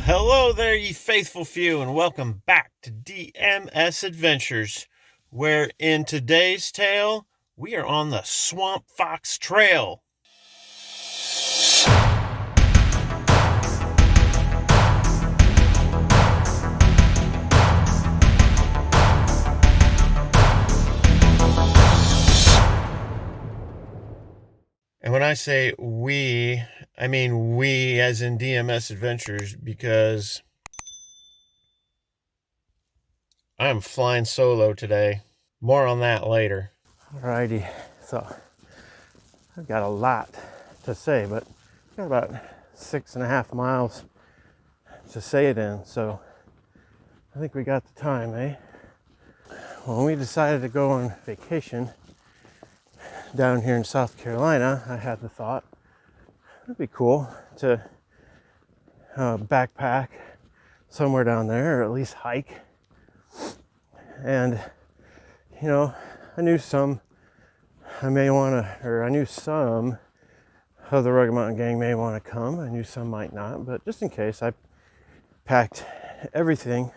Hello there, ye faithful few, and welcome back to DMS Adventures, where in today's tale, we are on the Swamp Fox Trail. And when I say we, I mean we as in DMS Adventures, because I'm flying solo today. More on that later. Alrighty, so I've got a lot to say, but I've got about 6.5 miles to say it in, so I think we got the time, eh? When we decided to go on vacation down here in South Carolina, I had the thought it'd be cool to backpack somewhere down there, or at least hike. And you know, I knew some of the Rugged Mountain Gang may want to come. I knew some might not, but just in case, I packed everything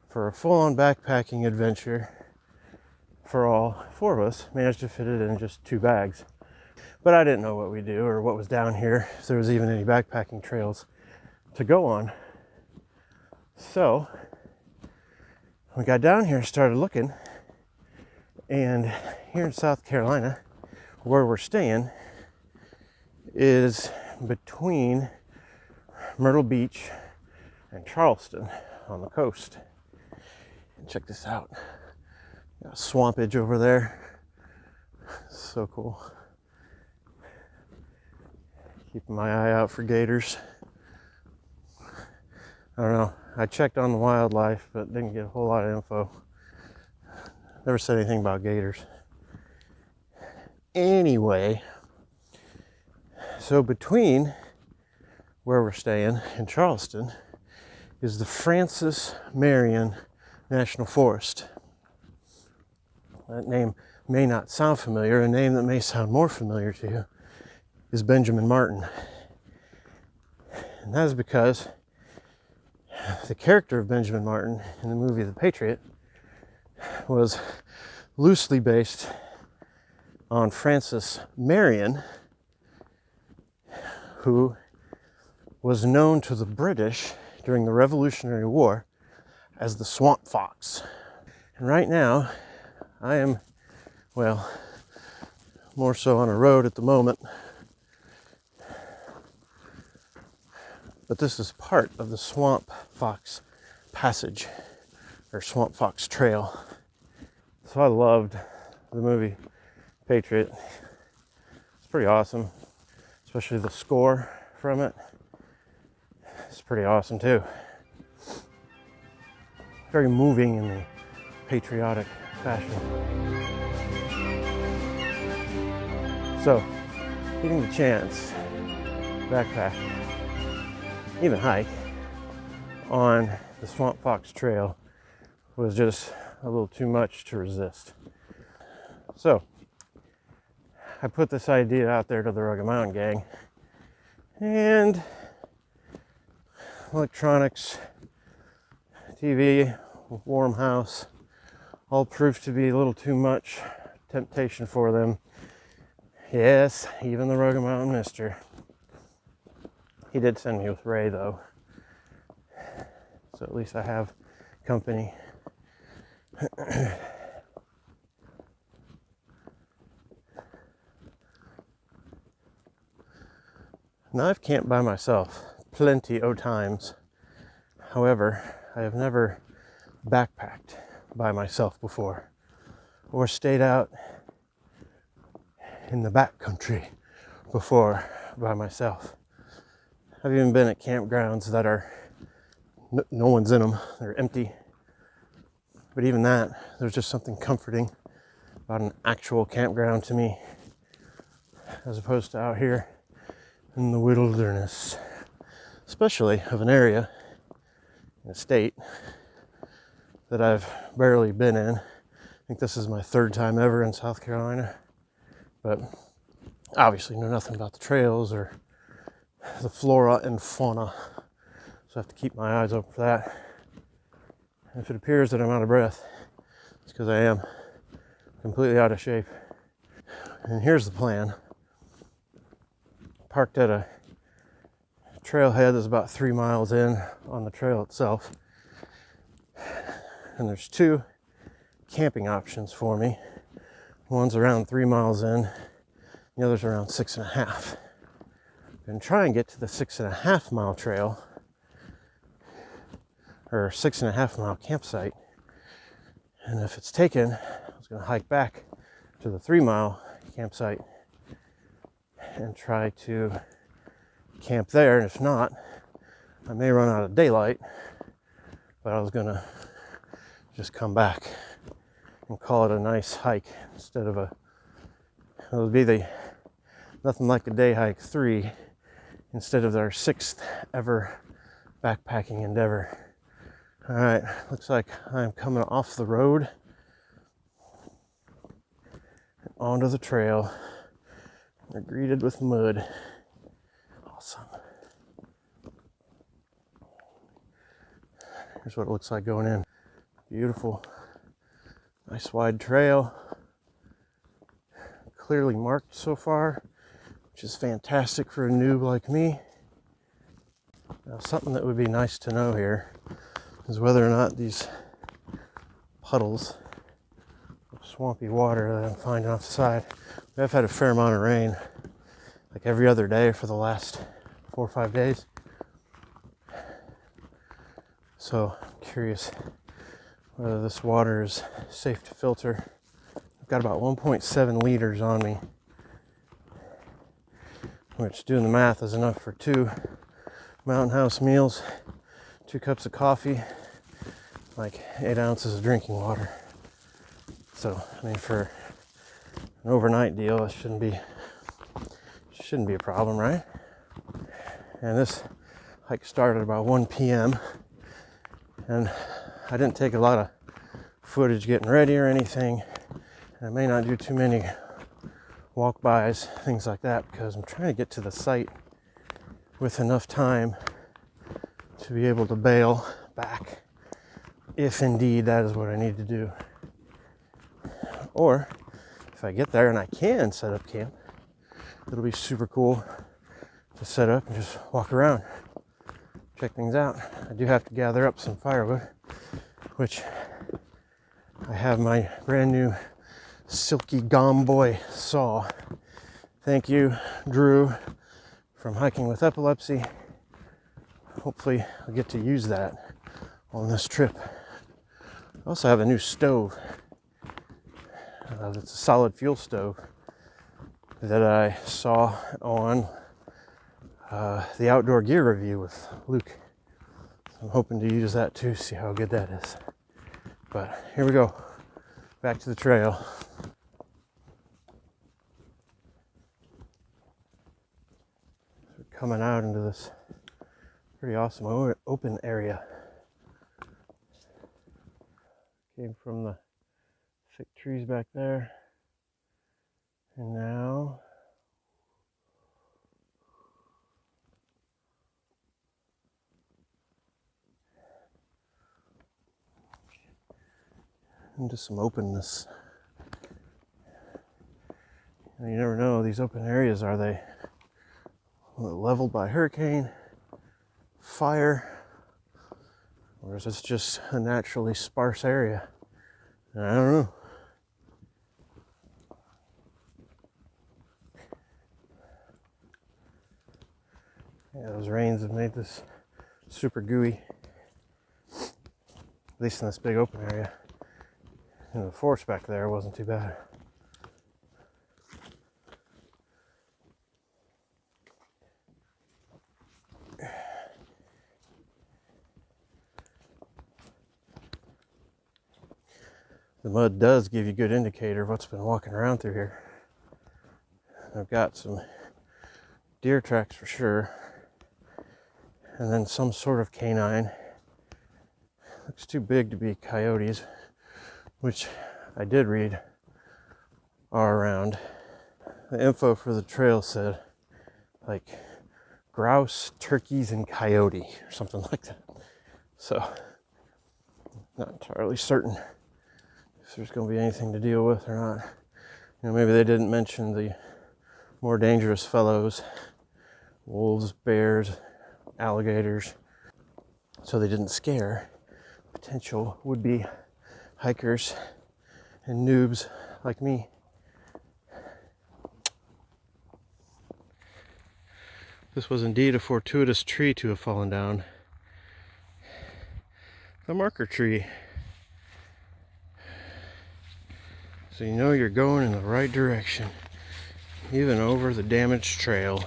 for a full-on backpacking adventure for all four of us. Managed to fit it in just 2 bags. But I didn't know what we do or what was down here, if there was even any backpacking trails to go on. So we got down here, started looking, and here in South Carolina, where we're staying, is between Myrtle Beach and Charleston on the coast. And check this out. Got a swampage over there. So cool. Keeping my eye out for gators. I don't know. I checked on the wildlife, but didn't get a whole lot of info. Never said anything about gators. Anyway, so between where we're staying in Charleston is the Francis Marion National Forest. That name may not sound familiar. A name that may sound more familiar to you is Benjamin Martin. And that is because the character of Benjamin Martin in the movie The Patriot was loosely based on Francis Marion, who was known to the British during the Revolutionary War as the Swamp Fox. And right now, I am, well, more so on a road at the moment, but this is part of the Swamp Fox Passage, or Swamp Fox Trail. So I loved the movie Patriot. It's pretty awesome, especially the score from it. It's pretty awesome too. Very moving in the patriotic fashion. So, getting the chance, backpack, even hike on the Swamp Fox Trail was just a little too much to resist. So I put this idea out there to the Rugged Mountain Gang, and electronics, TV, warm house, all proved to be a little too much temptation for them. Yes, even the Rugged Mountain Mister. He did send me with Ray though, so at least I have company. Now I've camped by myself plenty of times. However, I have never backpacked by myself before, or stayed out in the backcountry before by myself. I've even been at campgrounds that are no one's in them, they're empty. But even that, there's just something comforting about an actual campground to me, as opposed to out here in the wilderness, especially of an area, in a state that I've barely been in. I think this is my 3rd time ever in South Carolina, but obviously know nothing about the trails or the flora and fauna. So I have to keep my eyes open for that. And if it appears that I'm out of breath, it's because I am completely out of shape. And here's the plan. Parked at a trailhead that's about 3 miles in on the trail itself. And there's 2 camping options for me. One's around 3 miles in, the other's around 6.5. And try and get to the 6.5 mile trail, or 6.5 mile campsite. And if it's taken, I was going to hike back to the 3 mile campsite and try to camp there. And if not, I may run out of daylight, but I was going to just come back and call it a nice hike instead of it would be the nothing like a day hike 3 instead of our 6th ever backpacking endeavor. All right, looks like I'm coming off the road and onto the trail. We're greeted with mud. Awesome. Here's what it looks like going in. Beautiful, nice wide trail. Clearly marked so far, which is fantastic for a noob like me. Now, something that would be nice to know here is whether or not these puddles of swampy water that I'm finding off the side. I've had a fair amount of rain, like every other day for the last 4 or 5 days. So I'm curious whether this water is safe to filter. I've got about 1.7 liters on me, which, doing the math, is enough for 2 Mountain House meals, 2 cups of coffee, like 8 ounces of drinking water. So, I mean, for an overnight deal, it shouldn't be a problem, right? And this hike started about 1 p.m. and I didn't take a lot of footage getting ready or anything. And I may not do too many walk-bys, things like that, because I'm trying to get to the site with enough time to be able to bail back, if indeed that is what I need to do. Or if I get there and I can set up camp, it'll be super cool to set up and just walk around, check things out. I do have to gather up some firewood, which I have my brand new Silky Gomboy saw. Thank you, Drew, from Hiking with Epilepsy. Hopefully I'll get to use that on this trip. I also have a new stove. It's a solid fuel stove that I saw on the Outdoor Gear review with Luke. So I'm hoping to use that too, see how good that is. But here we go, back to the trail. We're coming out into this pretty awesome open area. Came from the thick trees back there, and now into some openness. And you never know, these open areas, are they leveled by hurricane, fire, or is this just a naturally sparse area? And I don't know. Yeah, those rains have made this super gooey, at least in this big open area. And the forest back there wasn't too bad. The mud does give you a good indicator of what's been walking around through here. I've got some deer tracks for sure, and then some sort of canine. Looks too big to be coyotes, which I did read are around. The info for the trail said like grouse, turkeys, and coyote, or something like that. So, not entirely certain if there's going to be anything to deal with or not. You know, maybe they didn't mention the more dangerous fellows, wolves, bears, alligators, so they didn't scare potential would-be hikers and noobs like me. This was indeed a fortuitous tree to have fallen down. The marker tree. So you know you're going in the right direction, even over the damaged trail.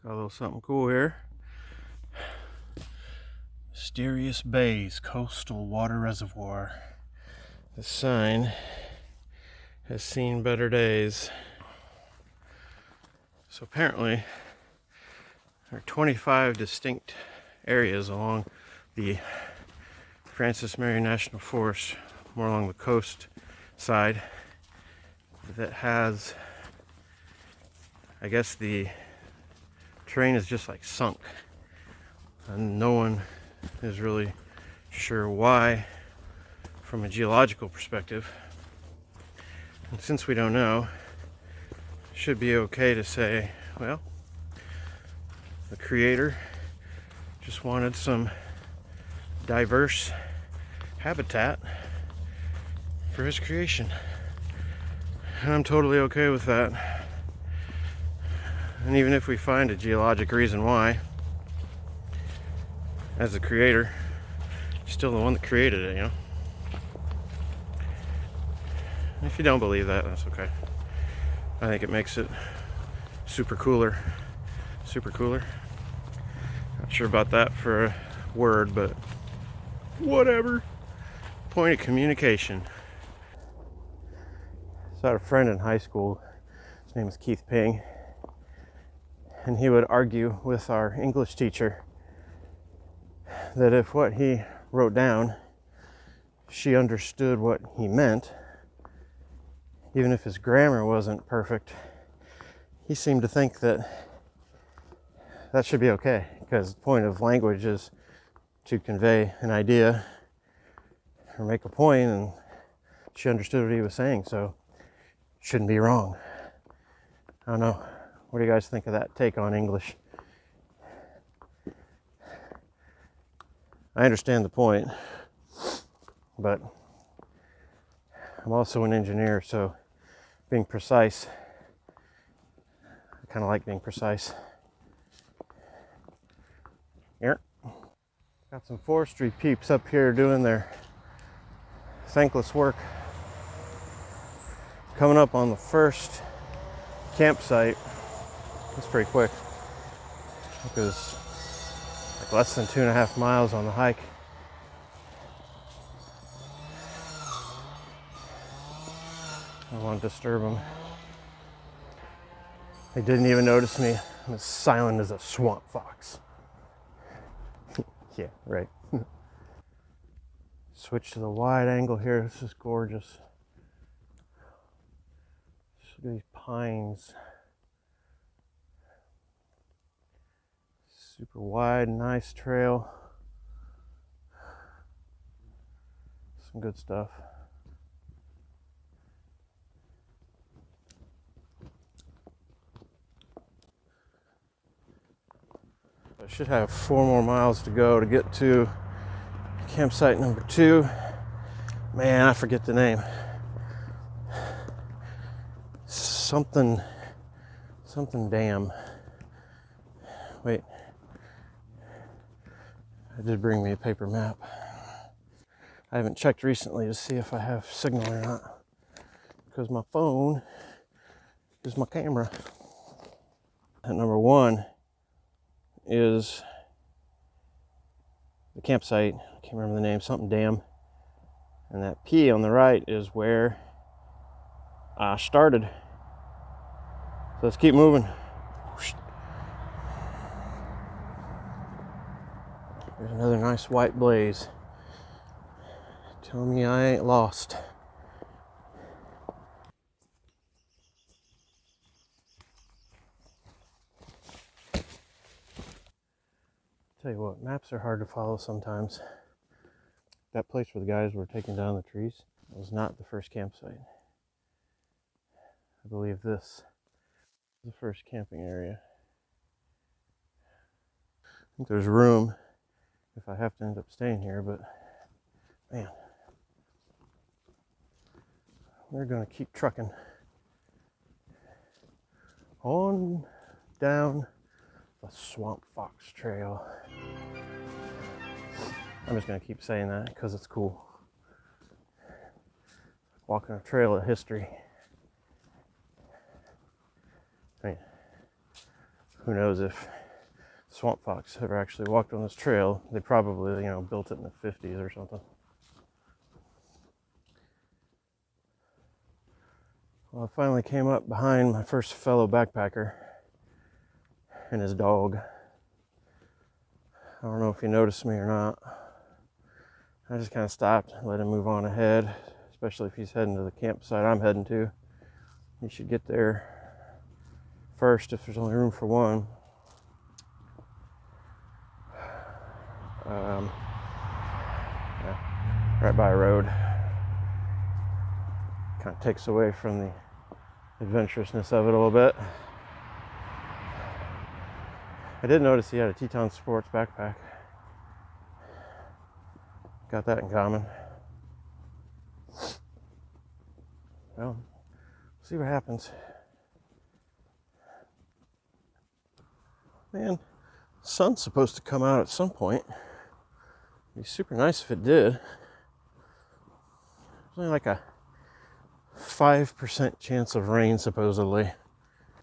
Got a little something cool here. Mysterious Bays Coastal Water Reservoir. The sign has seen better days. So apparently there are 25 distinct areas along the Francis Marion National Forest, more along the coast side, that has, I guess the terrain is just like sunk, and no one is really sure why from a geological perspective. And since we don't know, it should be okay to say, well, the creator just wanted some diverse habitat for his creation. And I'm totally okay with that. And even if we find a geologic reason why, as the creator, you're still the one that created it, you know? And if you don't believe that, that's okay. I think it makes it super cooler. Super cooler. Not sure about that for a word, but whatever. Point of communication. So I had a friend in high school. His name is Keith Ping. And he would argue with our English teacher that if what he wrote down, she understood what he meant, even if his grammar wasn't perfect, he seemed to think that that should be okay, because the point of language is to convey an idea or make a point, and she understood what he was saying, so it shouldn't be wrong. I don't know. What do you guys think of that take on English? I understand the point, but I'm also an engineer, so being precise, I kind of like being precise. Here. Got some forestry peeps up here doing their thankless work. Coming up on the first campsite. That's pretty quick. It was like less than 2.5 miles on the hike. I don't want to disturb them. They didn't even notice me. I'm as silent as a swamp fox. Yeah, right. Switch to the wide angle here. This is gorgeous. Look at these pines. Super wide, nice trail. Some good stuff. I should have 4 more miles to go to get to campsite number 2. Man, I forget the name. Something dam. Wait. I did bring me a paper map. I haven't checked recently to see if I have signal or not, because my phone is my camera. And number 1 is the campsite. I can't remember the name, something dam. And that P on the right is where I started. So let's keep moving. There's another nice white blaze. Tell me I ain't lost. Tell you what, maps are hard to follow sometimes. That place where the guys were taking down the trees was not the first campsite. I believe this is the first camping area. I think there's room if I have to end up staying here, but man, we're gonna keep trucking on down the Swamp Fox Trail. I'm just gonna keep saying that because it's cool. Walking a trail of history. I mean, who knows if Swamp Fox ever actually walked on this trail. They probably, built it in the 50s or something. Well, I finally came up behind my first fellow backpacker and his dog. I don't know if he noticed me or not. I just kind of stopped and let him move on ahead, especially if he's heading to the campsite I'm heading to. He should get there first if there's only room for one. Right by a road. Kind of takes away from the adventurousness of it a little bit. I did notice he had a Teton Sports backpack. Got that in common. Well, see what happens. Man, the sun's supposed to come out at some point. It'd be super nice if it did. There's only like a 5% chance of rain, supposedly.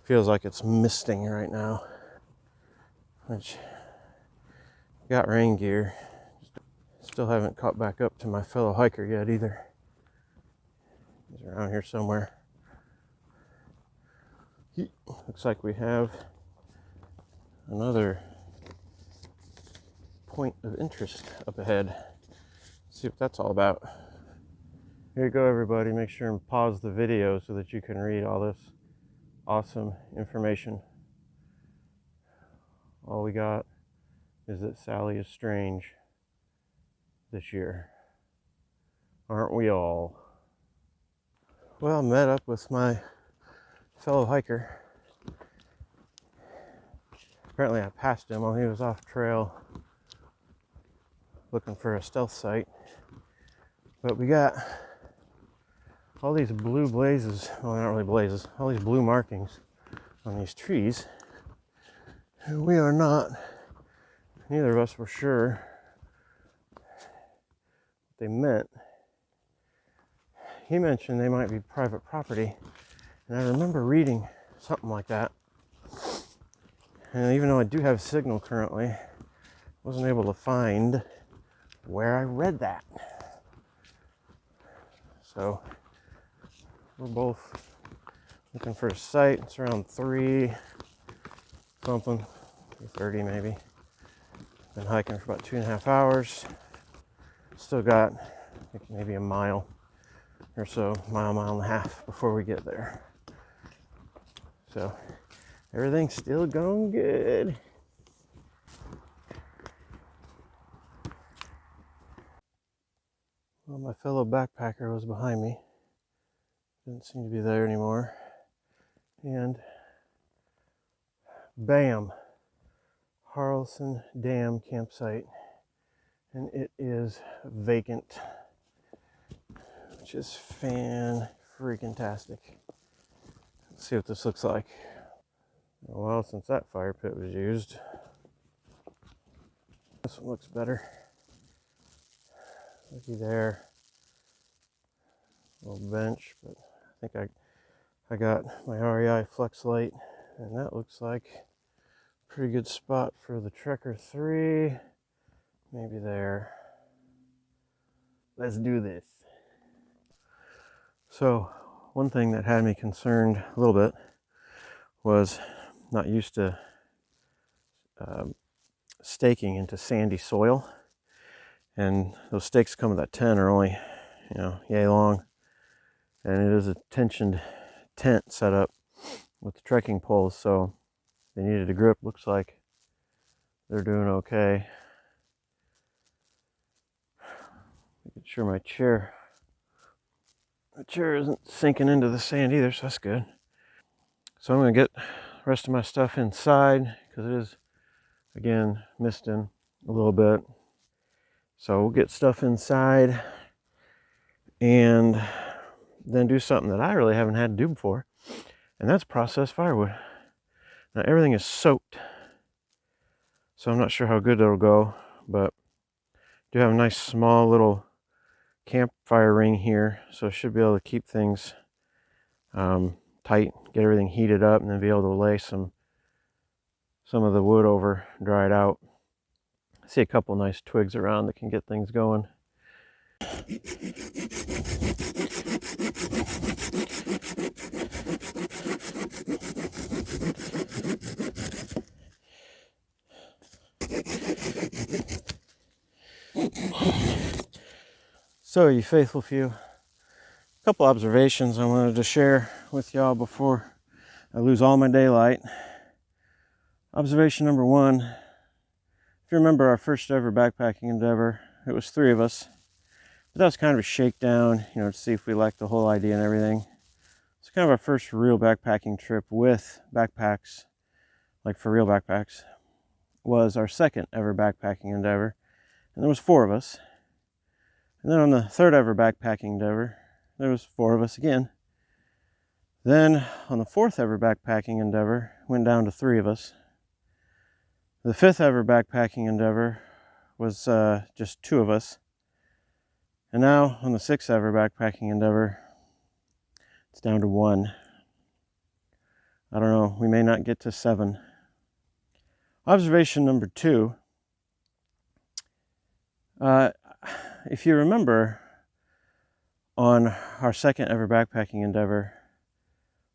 Feels like it's misting right now. Which, got rain gear. Still haven't caught back up to my fellow hiker yet either. He's around here somewhere. Looks like we have another point of interest up ahead. Let's see what that's all about. Here you go, everybody. Make sure and pause the video so that you can read all this awesome information. All we got is that Sally is strange this year. Aren't we all? Well, I met up with my fellow hiker. Apparently I passed him while he was off trail looking for a stealth site. But we got all these blue blazes, well, not really blazes, all these blue markings on these trees. And we are not, neither of us were sure what they meant. He mentioned they might be private property, and I remember reading something like that. And even though I do have signal currently, I wasn't able to find where I read that. So we're both looking for a site. It's around 3 something, 3:30 maybe. Been hiking for about 2.5 hours. Still got, I think, maybe a mile or so, mile and a half before we get there. So everything's still going good. Well, my fellow backpacker was behind me. Didn't seem to be there anymore. And bam, Harleston Dam campsite. And it is vacant, which is fan-freaking-tastic. Let's see what this looks like. A while since that fire pit was used. This one looks better. Looky there. Little bench, but I think I got my REI Flex Light, and that looks like a pretty good spot for the Trekker 3. Maybe there. Let's do this. So, one thing that had me concerned a little bit was not used to staking into sandy soil, and those stakes come with that tent are only, yay long, and it is a tensioned tent set up with the trekking poles, so they needed a grip. Looks like they're doing okay. Make sure my chair isn't sinking into the sand either, so that's good. So I'm gonna get the rest of my stuff inside because it is, again, misting a little bit. So we'll get stuff inside and then do something that I really haven't had to do before, and that's process firewood. Now everything is soaked, so I'm not sure how good it'll go, but I do have a nice small little campfire ring here, so I should be able to keep things tight, get everything heated up, and then be able to lay some of the wood over, dry it out. I see a couple nice twigs around that can get things going. So, you faithful few, a couple observations I wanted to share with y'all before I lose all my daylight. Observation number one, if you remember our first ever backpacking endeavor, it was 3 of us. But that was kind of a shakedown, to see if we liked the whole idea and everything. It's kind of our first real backpacking trip with backpacks, like for real backpacks. Was our second ever backpacking endeavor, and there was 4 of us. And then on the third ever backpacking endeavor, there was 4 of us again. Then on the 4th ever backpacking endeavor, went down to 3 of us. The 5th ever backpacking endeavor was just 2 of us. And now on the 6th ever backpacking endeavor, it's down to 1. I don't know, we may not get to 7. Observation number 2. If you remember, on our second ever backpacking endeavor,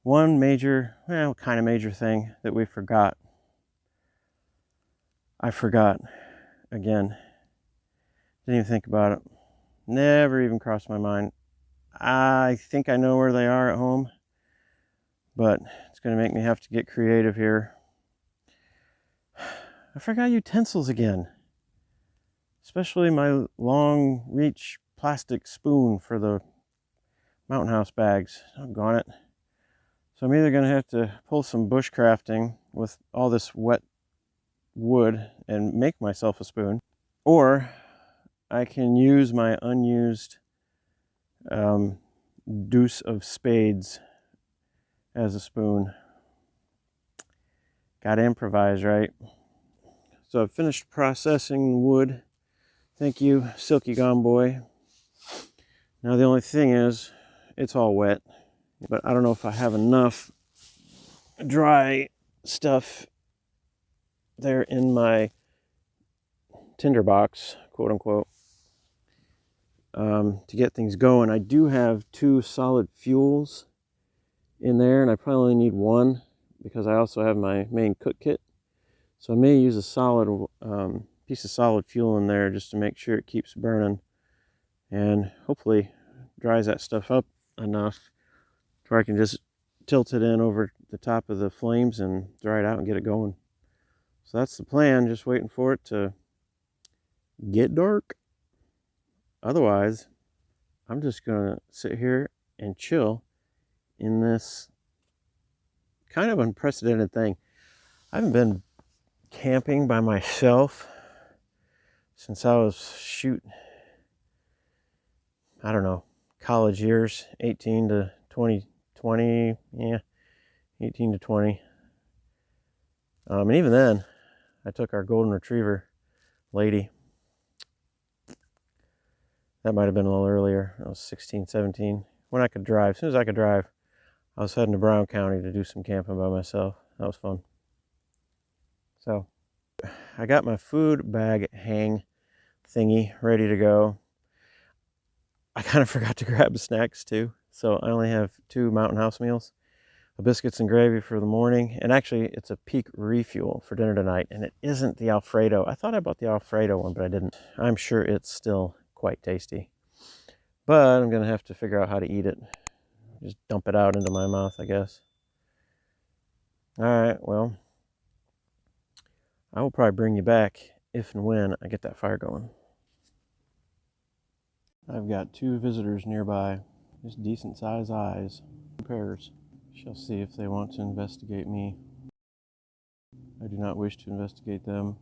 one major, kind of major thing that we forgot. I forgot again. Didn't even think about it. Never even crossed my mind. I think I know where they are at home, but it's going to make me have to get creative here. I forgot utensils again. Especially my long reach plastic spoon for the mountain house bags. Doggone it. So I'm either going to have to pull some bushcrafting with all this wet wood and make myself a spoon, or I can use my unused deuce of spades as a spoon. Gotta improvise, right? So I've finished processing wood. Thank you, Silky Gone Boy. Now the only thing is, it's all wet, but I don't know if I have enough dry stuff there in my tinderbox, quote unquote, to get things going. I do have 2 solid fuels in there, and I probably only need 1 because I also have my main cook kit. So I may use a solid piece of solid fuel in there just to make sure it keeps burning, and hopefully dries that stuff up enough where I can just tilt it in over the top of the flames and dry it out and get it going. So that's the plan, just waiting for it to get dark. Otherwise, I'm just gonna sit here and chill in this kind of unprecedented thing. I haven't been camping by myself since I was, I don't know, college years, 18 to 20, 18 to 20. And even then, I took our golden retriever lady. That might have been a little earlier. I was 16, 17. When I could drive, as soon as I could drive, I was heading to Brown County to do some camping by myself. That was fun. So, I got my food bag hang thingy ready to go. I kind of forgot to grab snacks too. So I only have 2 Mountain House meals. A biscuits and gravy for the morning. And actually, it's a peak refuel for dinner tonight. And it isn't the Alfredo. I thought I bought the Alfredo one, but I didn't. I'm sure it's still quite tasty. But I'm going to have to figure out how to eat it. Just dump it out into my mouth, I guess. All right, well, I will probably bring you back if and when I get that fire going. I've got 2 visitors nearby, just decent sized eyes, pairs. Shall see if they want to investigate me. I do not wish to investigate them.